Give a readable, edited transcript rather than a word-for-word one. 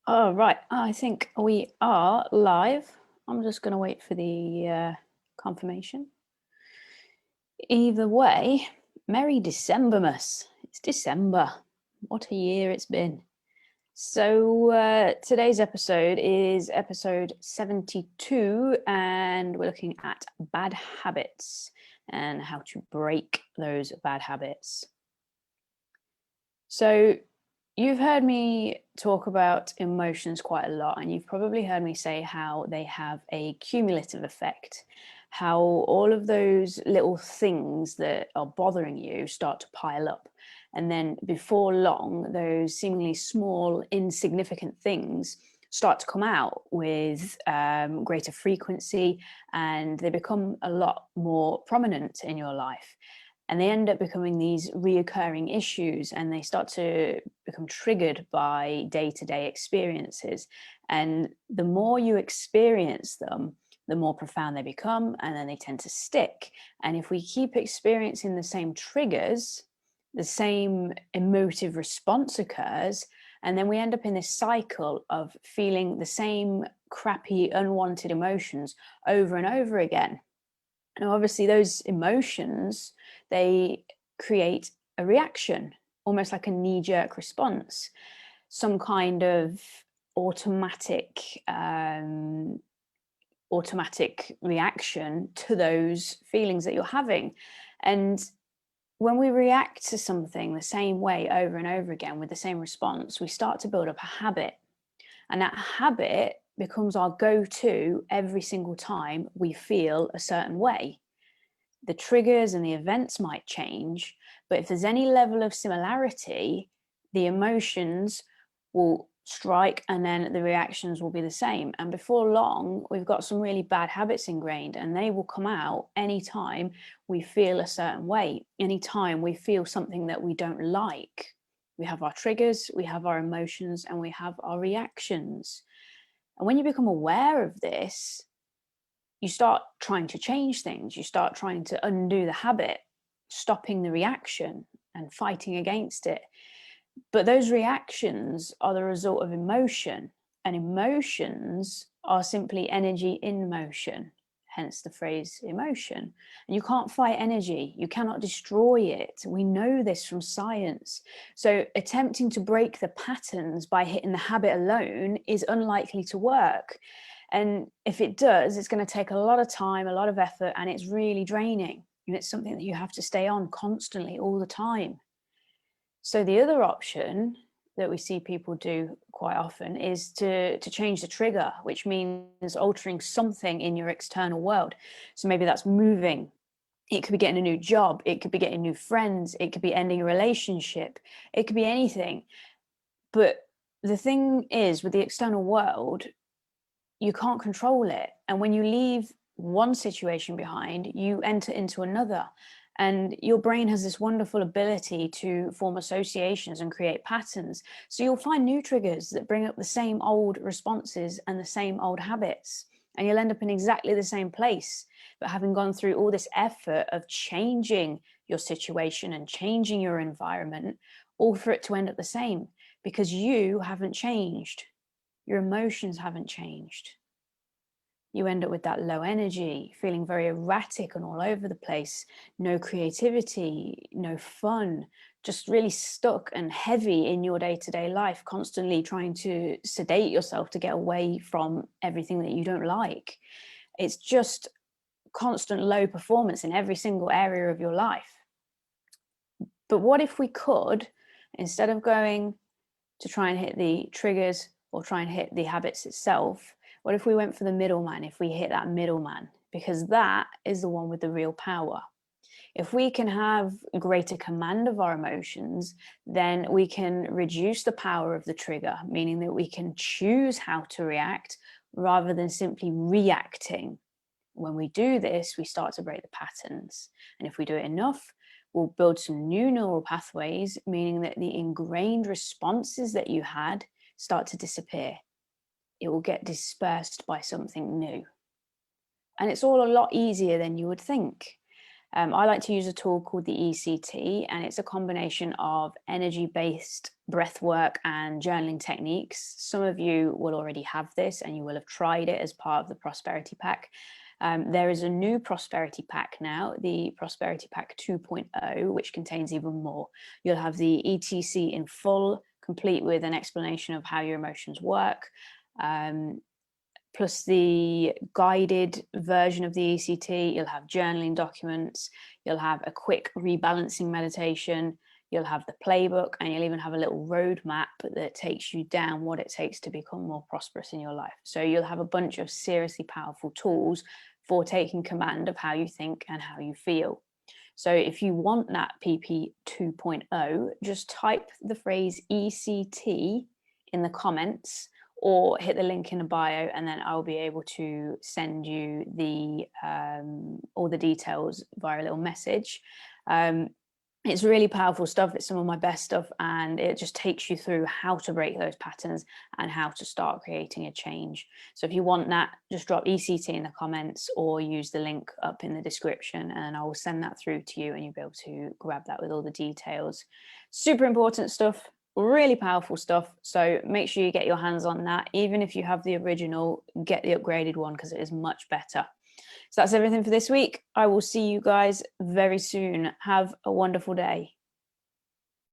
All right, I think we are live. I'm just going to wait for the confirmation. Either way, Merry Decembermas. It's December. What a year it's been. So today's episode is episode 72, and we're looking at bad habits and how to break those bad habits. So you've heard me talk about emotions quite a lot, and you've probably heard me say how they have a cumulative effect, how all of those little things that are bothering you start to pile up. And then before long, those seemingly small, insignificant things start to come out with greater frequency, and they become a lot more prominent in your life. And they end up becoming these reoccurring issues, and they start to become triggered by day-to-day experiences. And the more you experience them, the more profound they become, and then they tend to stick. And if we keep experiencing the same triggers, the same emotive response occurs, and then we end up in this cycle of feeling the same crappy, unwanted emotions over and over again. Now, obviously, those emotions, they create a reaction, almost like a knee-jerk response, some kind of automatic reaction to those feelings that you're having. And when we react to something the same way over and over again with the same response, we start to build up a habit. And that habit becomes our go-to every single time we feel a certain way. The triggers and the events might change, but if there's any level of similarity, the emotions will strike, and then the reactions will be the same. And before long, we've got some really bad habits ingrained, and they will come out anytime we feel a certain way, anytime we feel something that we don't like. We have our triggers, we have our emotions, and we have our reactions. And when you become aware of this, you start trying to change things. You start trying to undo the habit, stopping the reaction and fighting against it. But those reactions are the result of emotion, and emotions are simply energy in motion, hence the phrase emotion. And you can't fight energy, you cannot destroy it. We know this from science. So attempting to break the patterns by hitting the habit alone is unlikely to work. And if it does, it's going to take a lot of time, a lot of effort, and it's really draining. And it's something that you have to stay on constantly all the time. So the other option that we see people do quite often is to change the trigger, which means altering something in your external world. So maybe that's moving. It could be getting a new job. It could be getting new friends. It could be ending a relationship. It could be anything. But the thing is, with the external world, you can't control it. And when you leave one situation behind, you enter into another. And your brain has this wonderful ability to form associations and create patterns. So you'll find new triggers that bring up the same old responses and the same old habits. And you'll end up in exactly the same place, but having gone through all this effort of changing your situation and changing your environment, all for it to end up the same, because you haven't changed. Your emotions haven't changed. You end up with that low energy, feeling very erratic and all over the place, no creativity, no fun, just really stuck and heavy in your day-to-day life, constantly trying to sedate yourself to get away from everything that you don't like. It's just constant low performance in every single area of your life. But what if we could, instead of going to try and hit the triggers or try and hit the habits itself, what if we went for the middleman, if we hit that middleman? Because that is the one with the real power. If we can have greater command of our emotions, then we can reduce the power of the trigger, meaning that we can choose how to react rather than simply reacting. When we do this, we start to break the patterns. And if we do it enough, we'll build some new neural pathways, meaning that the ingrained responses that you had start to disappear. It will get dispersed by something new. And it's all a lot easier than you would think. I like to use a tool called the ECT, and it's a combination of energy-based breath work and journaling techniques. Some of you will already have this and you will have tried it as part of the Prosperity Pack. There is a new Prosperity Pack now, the Prosperity Pack 2.0, which contains even more. You'll have the ETC in full, complete with an explanation of how your emotions work, plus the guided version of the ECT. You'll have journaling documents, you'll have a quick rebalancing meditation, you'll have the playbook, and you'll even have a little roadmap that takes you down what it takes to become more prosperous in your life. So you'll have a bunch of seriously powerful tools for taking command of how you think and how you feel. So if you want that PP 2.0, just type the phrase ECT in the comments or hit the link in the bio, and then I'll be able to send you the all the details via a little message. It's really powerful stuff. It's some of my best stuff, and it just takes you through how to break those patterns and how to start creating a change. So if you want that, just drop ECT in the comments or use the link up in the description, and I will send that through to you and you'll be able to grab that with all the details. Super important stuff, really powerful stuff. So make sure you get your hands on that. Even if you have the original, get the upgraded one because it is much better. So that's everything for this week. I will see you guys very soon. Have a wonderful day.